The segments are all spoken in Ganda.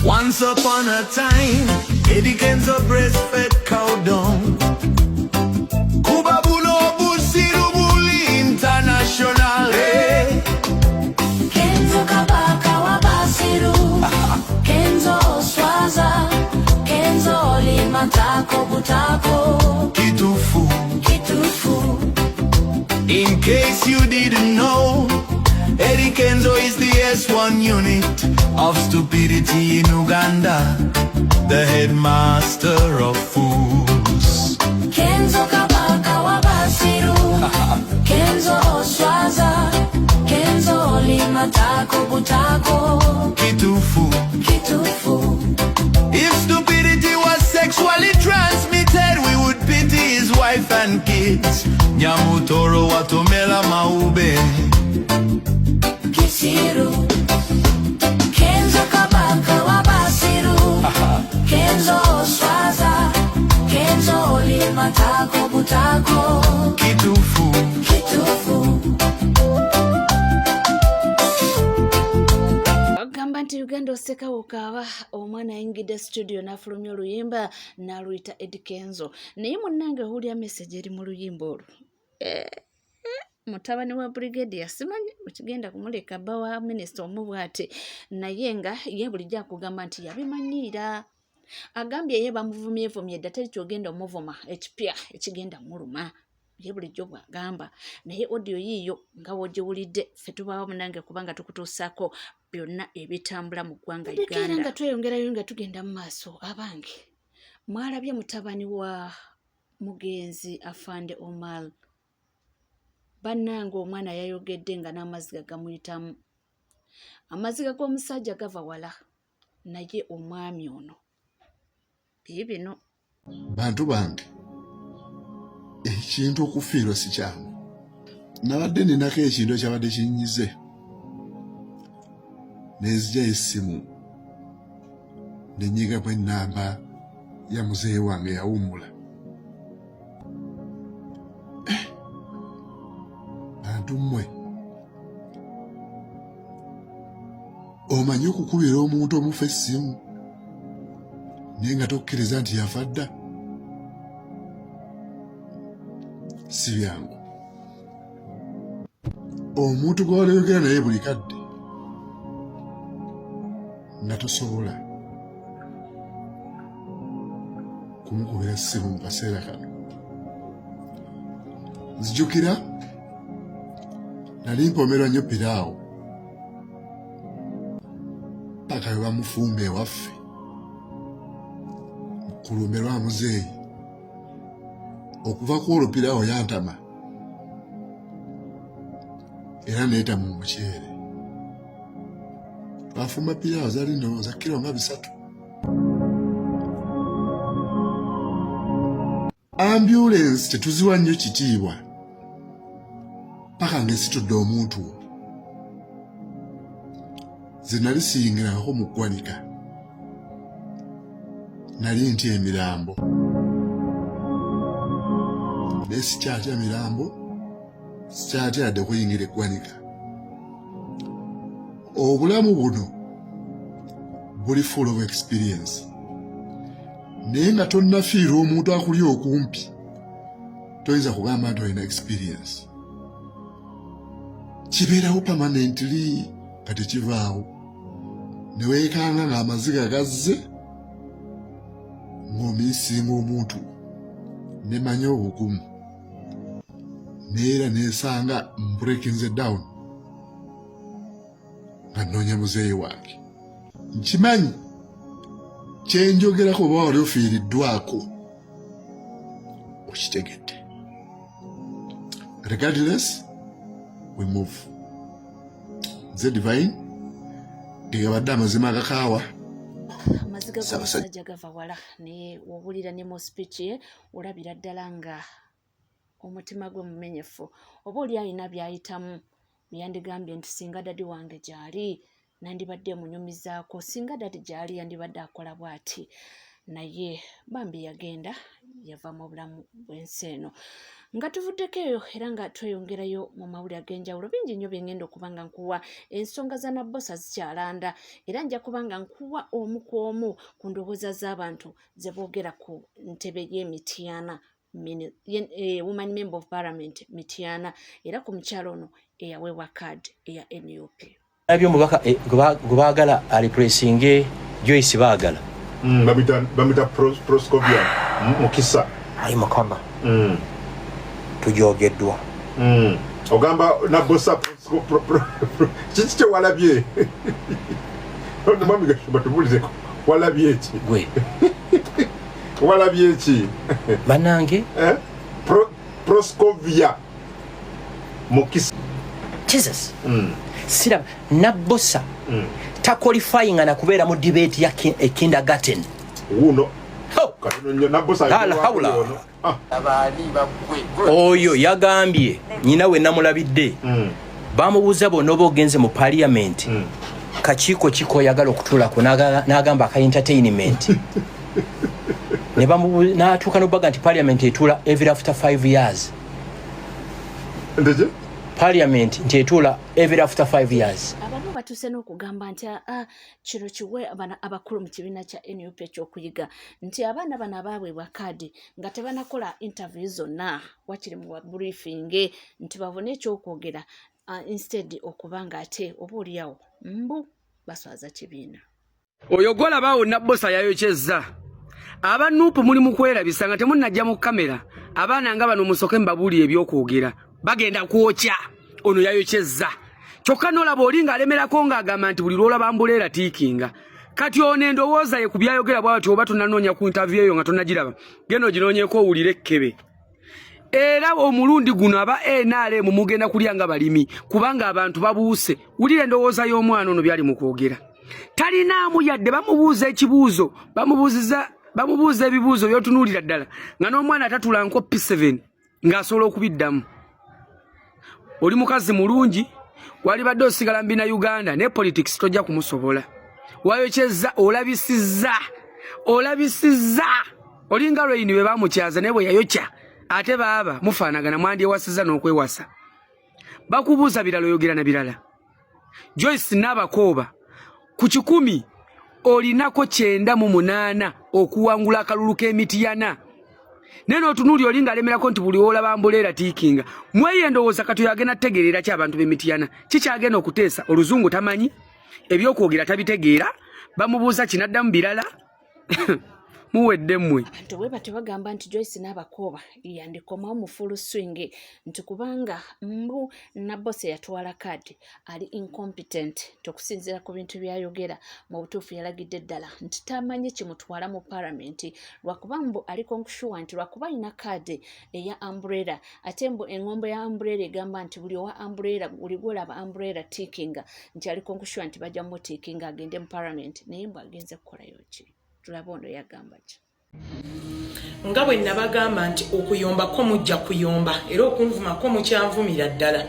Once upon a time, Eddie Kenzo breastfed cow down. Kubabulo Busiru Buli International. Hey. Kenzo Kabaka wa Basiru, Kenzo Swaza, Kenzo Limatako Butako, Kitufu. In case you didn't know, Eddie Kenzo is the S1 unit of stupidity in Uganda, the headmaster of fools. Kenzo Kabaka wa Basiru, Kenzo Swaza, Kenzo Limatako Butako, Kitufu. If stupidity was sexually transmitted, we would pity his wife and kids. Nyamutoro watomela maube. Kisiru, Kenzo Kabaka wa Basiru, Kenzo Swaza, Kenzo Limatako Butako, Kitufu. Agamba nti Uganda oseka ukaba omwana ayingidde studio n'afulumya oluyimba n'aluyita Eddie Kenzo. Naye munnange owulira message eri mu luyimba olwo. Mutabani wa brigadier simanyi ukigenda kumuleka bba wa minisita omubwate naye nga ye bulijjo akugamba nti yabimanyiira. Agambye ye bamuvumyevumye dda teri kyogenda omuvuma ekipya ekigenda muluma. Ye bulijjo bw'agamba naye audio yiyo nga wogiwulidde ffe tubaawo munange kubanga tukutuusaako byonna ebitambula mu ggwanga Uganda. Nga tweyongerayo nga tugenda mu maaso abange mwalabye mutabani wa mugenzi Afande Omar. Bannange omwana yayogedde nga n'amaziga gamuyitamu. Amaziga g'omusajja gava wala naye omwami ono bino. Bantu bange ekintu okufiirwa si kyangu. Nabadde ninako ekintu ekyabadde kinnyize nezija essimu nenyigamu ennamba ya muzeeyi wange yawummula. Bantu mmwe omanyi okukubira omuntu omufa essimu naye nga tokkiriza nti yafa dda? Si byangu. Omuntu gw'oleeyogera naye buli kadde nga tosobola kumukubira essimu mu kaseera kano. Nzijukira nali mpomerwa nnyo piraawo paka we bamufumba ewaffe ku lumbe lwa muzeeyi. Okuva ku olwo piraawo yantama era neeta mu muceere. Twafumba piraawo zaali ndowooza kiro nga 3. Ambulensi tetuziwa nnyo kitiibwa paka ng'esitudde omuntu wo. Ze nali siyingirako mu ggwanika nali ntya emirambo naye sikyatya mirambo, sikyatya yadde kuyingira eggwanika. Obulamu buno buli full of experience naye nga tonnafiirwa omuntu akuli okumpi toyinza kugamba nti olina experience. Kibeerawo permanently nga tekivaawo ne weekanga ng'amaziga gazze ng'omiisinga omuntu nemanya obugumu neera neesanga mbreakinze down nga nnoonya muzeeyi wange. Nkimanyi kyenjogerako oba wali ofiiriddwako okitegedde. Regardless, we move. Nze Divine tegabadde amazima agakaawa. Amaziga g'omusajja gava wala naye wowulira ne mu speech ye olabira ddala nga omutima gwe mumenyefu. Oba oli alina by'ayitamu yandigambye nti singa dadi wange gy'ali nandibadde munyumizaako, singa dadi gy'ali yandibadde akola bw'ati. naye bambi yagenda yava mu bulamu bw'ensi eno. Nga tuvuddeko eyo era nga tweyongerayo mu mawulire ag'enjawulo bingi nnyo bye ngenda okuba nga nkuwa. Ensonga za Nabbosa zikyalanda era nja kuba nga nkuwa omu ku omu ku ndowooza z'abantu ze boogera ku ntebe y'Emityana, Woman Member of Parliament Mityana, era ku mukyalo ono eyaweebwa kaadi eya NUP. Nabyo mubaka gwe baagala alipresinge Joyce baagala bamita Proscovia Mukisa ayi mukama tujogeddwa ogamba Nabbosa kiki kye walabye mwami gashuba tubulizeko walabye ki gwe walabye ki banange Proscovia Mukisa Jesus siraba Nabbosa taqualifying na kubeera mu debate ya kindergarten uno katuno Nabbosa hawla oyo yagambye nyina we namulabidde bamubuuza bonna oba ogenze mu parliament kakiiko kiko yagala okutulako n'agamba aka entertainment n'atuuka n'obaga nti parliament etuula every after 5 years parliament nti etuula every after 5 years. Abamu batuse n'okugamba nti kino kiwe abakulu mu kibiina kya NUP ekyokuyiga nti abaana bano abaweebwa kaadi nga tebanakola interview zonna wakiri mu briefing nti bavune ekyokwogera instead okuba nga ate oba oliawo mbu baswaza kibiina. Oyo golabaawo Nabbosa yayokyezza aba NUP muli mu kwerabisa nga temunnajja mu kamera abaana nga bano musoke mbabuulire ebyokwogera bagenda kwokya ono yayokyezza kyokka n'olaba oli ng'alemerako ng'agamba nti buli lwolaba ambuleera tiikinga kati ono endowooza ye ku byayogera bw'ati oba tonnanoonya ku interview eyo nga tonnagiraba genda oginoonyeeko owulire ekkebe era omulundi guno aba NRM mugenda kulya nga balimi kubanga abantu babuuse wulira endowooza y'omwana ono byali mu kwogera talinaamu yadde bamubuuza ekibuuzo bamubuuza ebibuuzo by'otunuulira ddala nga n'omwana atatulanko P7 ng'asobola okubiddamu. Oli mukazi mulungi wali badde osigala mbina Uganda ne politics tojja kumusobola wayokyezza olabisizza olinga lweyini bwe bamukyaza ne bwe yayokya ate baaba mufaanagana mwandyewasiza n'okwewasa bakubuuza birala oyogera na birala. Joyce n'abakooba ku 10 olinako 98 okuwangula akalulu k'Emityana neno otunuuli olinga alemerako nti buli olaba ambuleera tiikinga mweyendowooza kati yagenda tegeerera ki abantu b'Emityana kikyagenda okuteesa oluzungu tamanyi ebyokwogera tabitegeera bamubuuza kinaddamu birala muwedde mmwe. Abantu bwe batyo bagamba nti Joyce n'abakooba yandikomawo mu full swing nti kubanga mbu Nabbosa yatwala kaadi ali incompetent tokusinziira ku bintu byayogera mu butuufu yalagidde ddala nti tamanyi kimutwala mu parliament lwakuba mbu aliko nkushuwa nti lwakuba alina kaadi eya umbrella ate mbu engombo ya umbrella egamba nti buli owa umbrella buli gwolaba umbrella tiikinga nti aliko nkushuwa nti bajja mutiikinga agende mu parliament naye mbu agenze kukolayo ki tulabondo yagamba ki nga bwe nabagamba nti okuyombako mujja kuyomba era okunvumako mukyanvumira ddala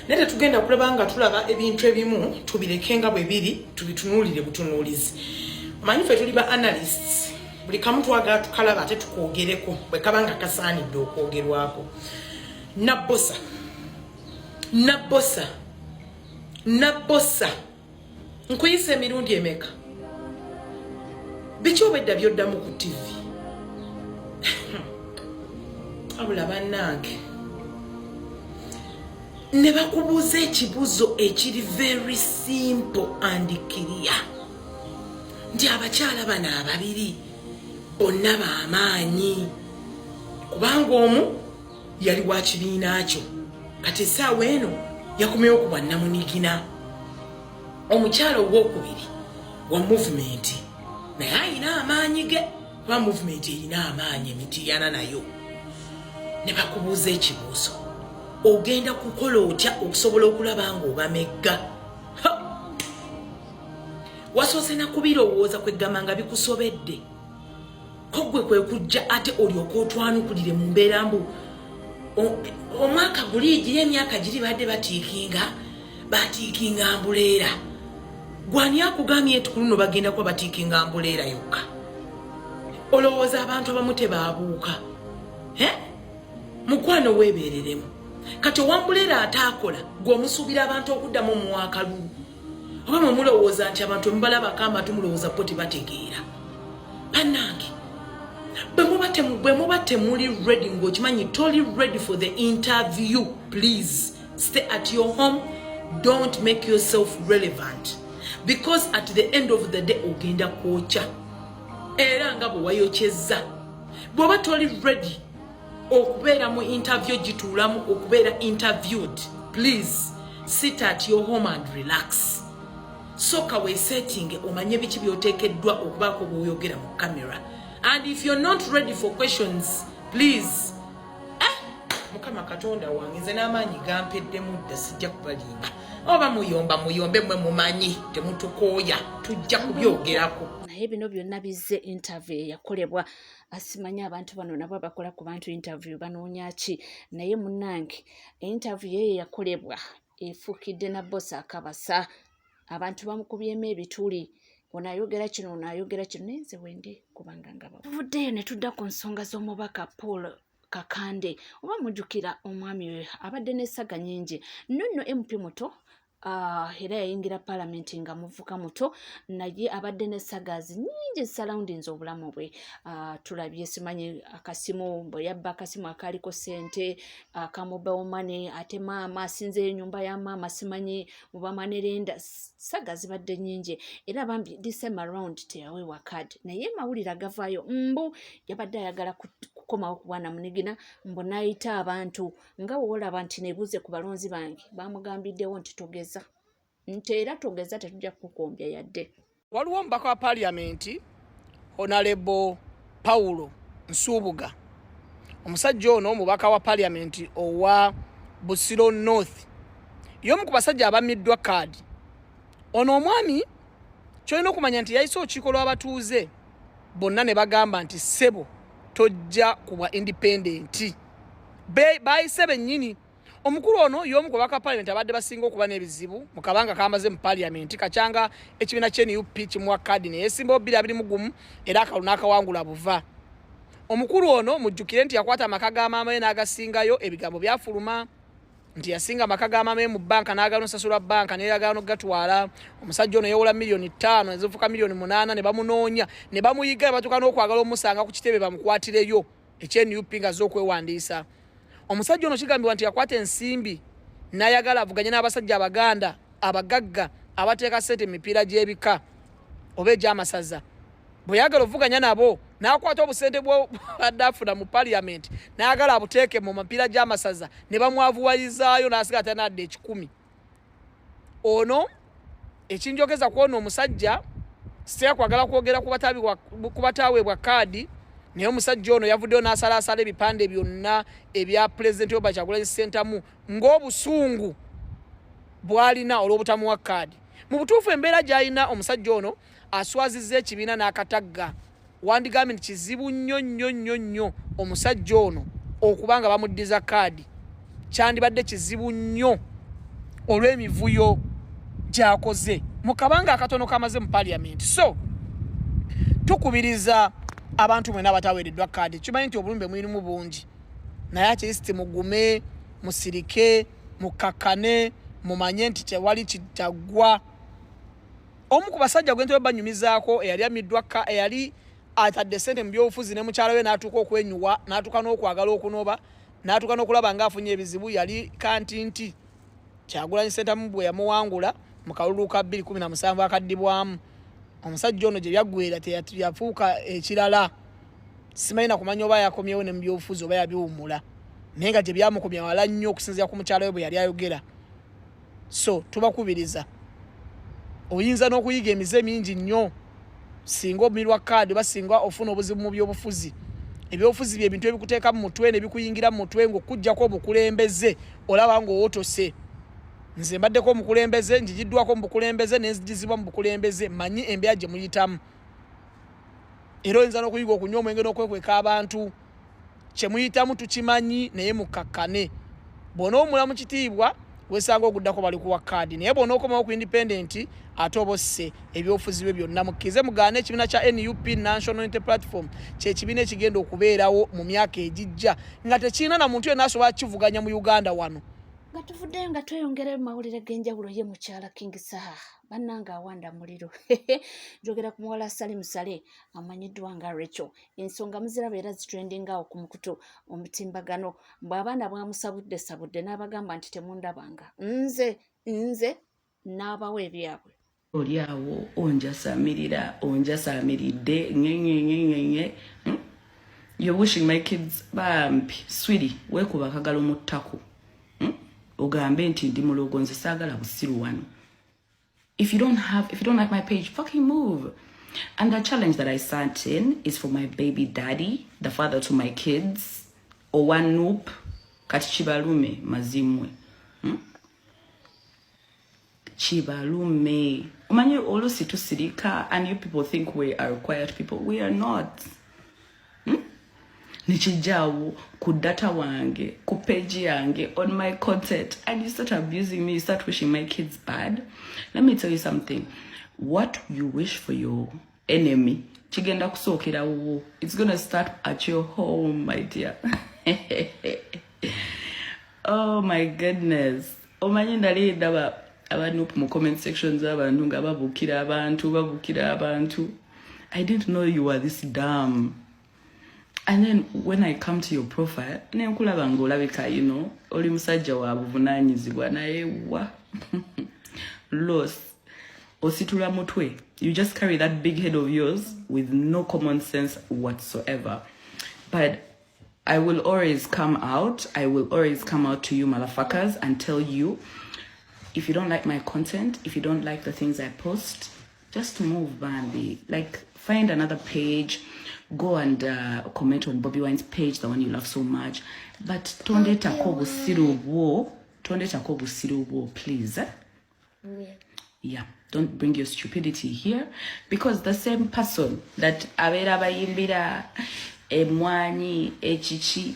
naye tetugenda kulaba nga tulaba ebintu ebimu tubireke nga bwe biri tubitunuulire butunuulizi. Omanyi ffe tuli ba analysts buli kamu twagala tukalaba ate tukwogereko bwe kaba nga kasaanidde okwogerwako. Nabbosa nkuyisa emirundi emeka biki obedda byoddamu ku TV abula bannange ne bakubuuza ekibuuzo ekiri very simple and clear nti abakyala bano ababiri bonna b'amaanyi kubanga omu yali wa kibiina kyo kati essaawa eno yakomyewo ku bwannamunigina omukyala ow'okubiri wa movement naye ayina amaanyi ge kuba movement erina amaanyi Emityana nayo ne bakubuuza ekibuuzo ogenda kukola otya okusobola okulaba nga obamegga wasoose nakubirowooza kweggamba nga bikusobedde ko gwe kwe kujja ate olyoka otwanukulire mu mbeera mbu omwaka guli giri emyaka giri badde batiikinga ambuleera gwani akugambye nti ku luno bagenda kuba batiikinga ambuleera yokka olowooza abantu abamu tebaabuuka mukwano weebeereremu kati owambuleera ataakola gw'omusuubira abantu okuddamu omuwaakalulu oba mwe mulowooza nti abantu mubalabako amatu mulowooza po tebategeera bannange bwe muba temuli ready ng'okimanyi toli ready for the interview please stay at your home don't make yourself relevant because at the end of the day ogenda kwokya era nga bwe wayokyezza bw'oba toli ready okubeera mu interview gituulamu okubeera interviewed please sit at your home and relax soka weesetting omanye biki by'oteekeddwa okubaako bw'oyogera mu camera and if you're not ready for questions please mukama katonda wange nze n'amaanyi gampeddemu dda sijja kubalimba oba muyombe mwe mumanyi temutukooya tujja kubyogerako naye bino byonna bizze interview yakolebwa asimanya abantu bano nabo bakola ku bantu interview banoonya ki naye munnange interview eyo yakolebwa efuukidde na bosi akabasa abantu bamukubyemu ebituli onayogera kino nenze wendi kubanga nga bavuddeyo ne tudda ku nsonga z'omubaka Paul Kakande oba mujjukira omwami we abadde n'essaga nnyingi nno MP muto era yayingira palamenti nga muvuka muto naye abadde n'essagazi nnyingi surroundings obulamu bwe tulabye simanyi akasimu bwe yabba akasimu akaliko ssente akamobile money ate maama asinze ennyumba ya maama simanyi mubamanerenda saga zibadde nnyingi era bambi this time around teyaweebwa kadi naye mawulire agavaayo mbu yabadde ayagala kukomawo ku bwana munigina mbu n'ayita abantu nga woolaba nti nebuuze ku balonzi bange bamugambiddewo nti togeza nti era togeza tetujja kukukombya yadde. Waliwo omubaka wa paliamenti Honorable Paulo Nsubuga omusajja ono omubaka wa paliamenti owa Busiro North y'omu ku basajja abamiddwa kaadi ono omwami kyolina okumanya nti yayise olukiiko lw'abatuuze bonna ne bagamba nti ssebo tojja kuba independenti bayise bennyini omukulu ono y'omu ku baka parliament abadde basinga okuba n'ebizibu mu kabanga kamaze mu parliament kacyanga ekibiina ky'NUP kimuwa kaadi naye yesimbawo 221 era akalulu n'akawangula buva omukulu ono mujjukire nti yakwata amaka ga maama ye n'agasingayo ebigambo byafuluma nti yasinga amaka ga maama ye mu banka n'agaana osasulwa banka n'eragaano gatwala omusajja ono yewola $5,000,000 ezifuuka $8,000,000 ne bamunoonya ne bamuyiga ne batuuka n'okwagala omusanga ku kitebe bamukwatireyo ekyeNUP nga z'okwewandiisa omusajja ono kigambibwa nti yakwata ensimbi n'ayagala avuganye n'abasajja abaganda abagagga abateeka ssente emipiira gy'ebika oba egy'amasaza bwe yagala ovuganya nabo n'akwata obusente bw'abadde afuna mu parliament n'ayagala abuteeke mu mapiira gy'amasaza ne bamwavuwalizaayo n'asigala tanadde 10 ono ekinjogeza kwona omusajja siyakwagala kwogera ku bataaweebwa kaadi naye omusajja ono yavuddeyo n'asalaasala ebipande byonna ebya pulezidenti Robert Kyagulanyi Ssentamu ng'obusungu bw'alina olw'obutamuwa kaadi mu butuufu embeera gy'alina omusajja ono aswazizza ekibiina n'akatagga wandigambye nti kizibu nnyo omusajja ono okuba nga bamuddiza kaadi kyandibadde kizibu nnyo olw'emivuyo gy'akoze mu kabanga akatono kamaze mu parliament so tukubiriza abantu mwena abataweereddwa kaadi kimanyi nti obulumbe mwirimu bungi naye akiristi mugume musirike mukakkane mumanye nti tewali kitaggwa omu ku basajja gwentebe banyumizaako eyali amiddwa eyali atadde ssente mu byobufuzi ne mukyala we n'atuuka okwenyuwa n'atuuka n'okwagala okunoba n'atuuka n'okulaba ng'afunye ebizibu yali Kantinti Kyagulanyi Ssentamu bwe yamuwangula mu kalulu ka 2017 akaddibwamu omusajja ono gye byaggweera teyafuuka ekirala simanyi na kumanya oba yakomyewo ne mu byobufuzi oba yabiwummula naye nga gye byamukomya wala nnyo okusinziira ku mukyala we bwe yali ayogera so tubakubiriza oyinza n'okuyiga emize mingi nnyo singa omirwa kaadi oba singa ofuna obuzibu mu byobufuzi ebyobufuzi byebintu ebikuteeka mu mutwe ne bikuyingira mu mutwe ng'okuggyako obukulembeze olaba ng'owotose nze mbaddeko omukulembeze njigiddwako mu bukulembeze nenzijizibwa mu bukulembeze manyi embeera gye muyitamu era oyinza n'okuyiga okunywa omwenge n'okwekweka abantu kye muyitamu tukimanyi naye mukakkane bw'onoomula mu kitiibwa wesanga okuddako bali kuwa kaadi naye bona okomawo ku independent ate oba osse ebyobufuzi bwe byonna mukkirize mugaane ekibiina kya NUP National Unity Platform kyekibiina ekigenda okubeerawo mu myaka egijja nga tekirina na muntu yenna asobola kivuganya mu Uganda wano nga tuvuddeyo nga tweyongera mu mawulire g'enjawulo ye mukyala King Saha bannanga awanda muliro njogera ku muwala Salim Saleh amanyiddwa nga Rachel ensonga muziraba era zitrendinga awo ku mukutu omutimbagano bw'abaana bwamusabudde n'abagamba nti temundabanga nze n'abawa ebyabwe oli awo onjasamiridde ngengengengenye you're wishing my kids bambi sweetie weekuba akagalo mu ttako ogambe nti ndi mulogonze saagala busiru wano. If you don't like my page, fucking move. And the challenge that I sat in is for my baby daddy, the father to my kids, Owan Noop, kati Chibalume mazimwe. Chibalume. Umanye olo situ sirika, and you people think we are quiet people. We are not. Nichijawu ku data wange, ku page yange, on my content, and you start abusing me, you start wishing my kids bad. Let me tell you something. What you wish for your enemy, chigenda kusokera wo. It's gonna start at your home, my dear. Oh my goodness. Omanye ndali ndaba abantu mu comment sections abantu nga babukira abantu. I didn't know you were this dumb. And then when I come to your profile, you know, oli musajja wa buvunanyizibwa naye wa loss ositula mutwe. You just carry that big head of yours with no common sense whatsoever. But I will always come out to you motherfuckers and tell you, if you don't like my content, if you don't like the things I post, just move, Bambi. Like, find another page. Go and comment on Bobby Wine's page, the one you love so much. But tonde takobu sirubo, please. Yeah, don't bring your stupidity here, because the same person that abera bayimbira emwanyi echichi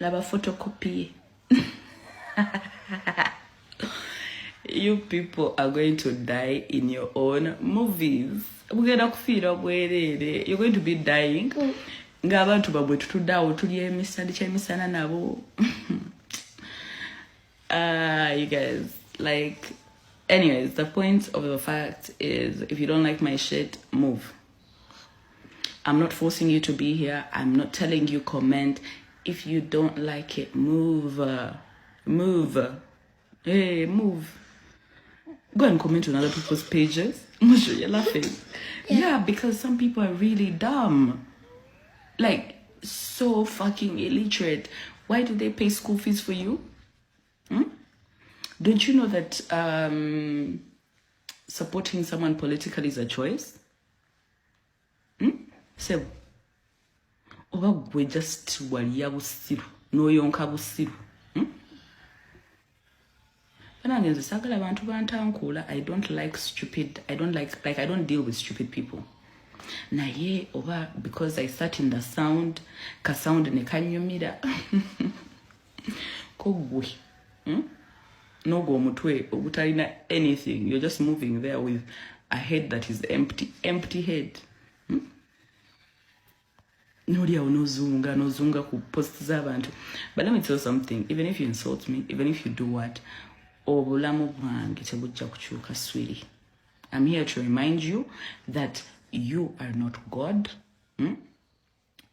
laba photocopy. You people are going to die in your own movies. You're going to be dying. You guys, like, anyways, the point of the fact is, if you don't like my shit, move. I'm not forcing you to be here. I'm not telling you comment. If you don't like it, move. Hey, move. Go and comment on other people's pages. You're laughing. Yeah, because some people are really dumb. Like, so fucking illiterate. Why do they pay school fees for you? Don't you know that supporting someone politically is a choice? So, we just waliya busiru. No yonka busiru. I don't like stupid. I don't deal with stupid people. Naye oba because I sat in the sound, ka sound ne kanyumira. Kogwe. No go mutwe obutalina anything. You're just moving there with a head that is empty head. Nozunga ku post zabantu. But let me tell you something. Even if you insult me, even if you do what, sweetie. I'm here to remind you that you are not God.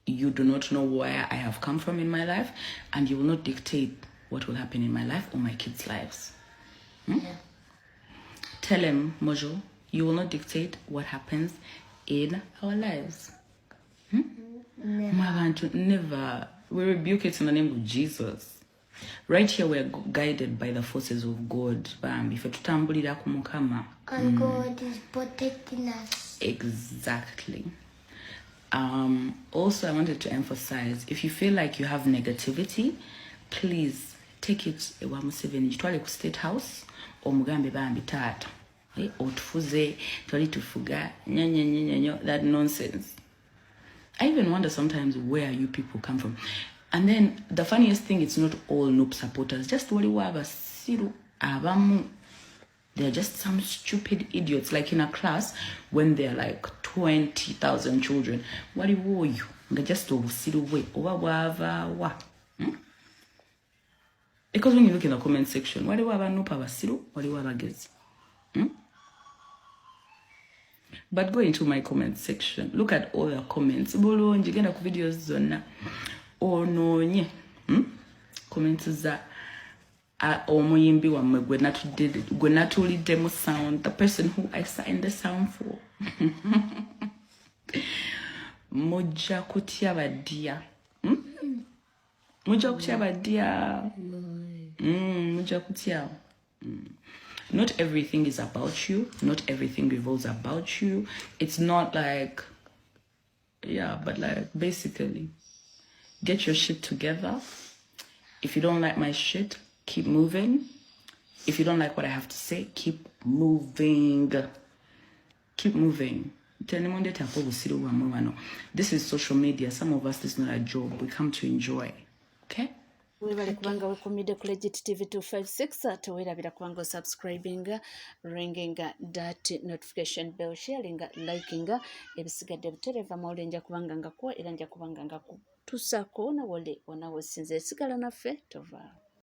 You do not know where I have come from in my life, and you will not dictate what will happen in my life or my kids' lives. Yeah. Tell him, Mojo, you will not dictate what happens in our lives. Never. We rebuke it in the name of Jesus. Right here we are guided by the forces of God. And God is protecting us. Exactly. Also, I wanted to emphasize, if you feel like you have negativity, please take it to State House or Mugambe Bambi Tata. Otufuze, twali tufuga, that nonsense. I even wonder sometimes where you people come from. And then the funniest thing, it's not all Noop supporters. Just waliwo abasiru abamu. They're just some stupid idiots. Like in a class, when there are like 20,000 children, waliwo you? Nga just obusiru we oba bwava wa. Because when you look in the comment section, waliwo abanuupu abasiru, waliwo abagezi. But go into my comment section. Look at all your comments. Bulungi genda ku videos zonna. Onoonye. Comments za omuyimbi wammwe gwe natuliddemu sound. The person who I signed the sound for. Mujja kutya badya. Mujja kutya badya. Mujja kutya. Not everything is about you. Not everything revolves about you. It's not like, yeah, but like basically, get your shit together. If you don't like my shit, keep moving. If you don't like what I have to say, keep moving. Keep moving. This is social media. Some of us, this is not a job. We come to enjoy. Okay? Webale kubanga wekomide ku Legit TV 256 towerabira kubanga subscribing, ringing that notification bell, sharing, liking ebisigadde butereva maulenja kubanga ngakuwa era nja kubanga ngakutusako na wole onawo sinze sigala naffe tova.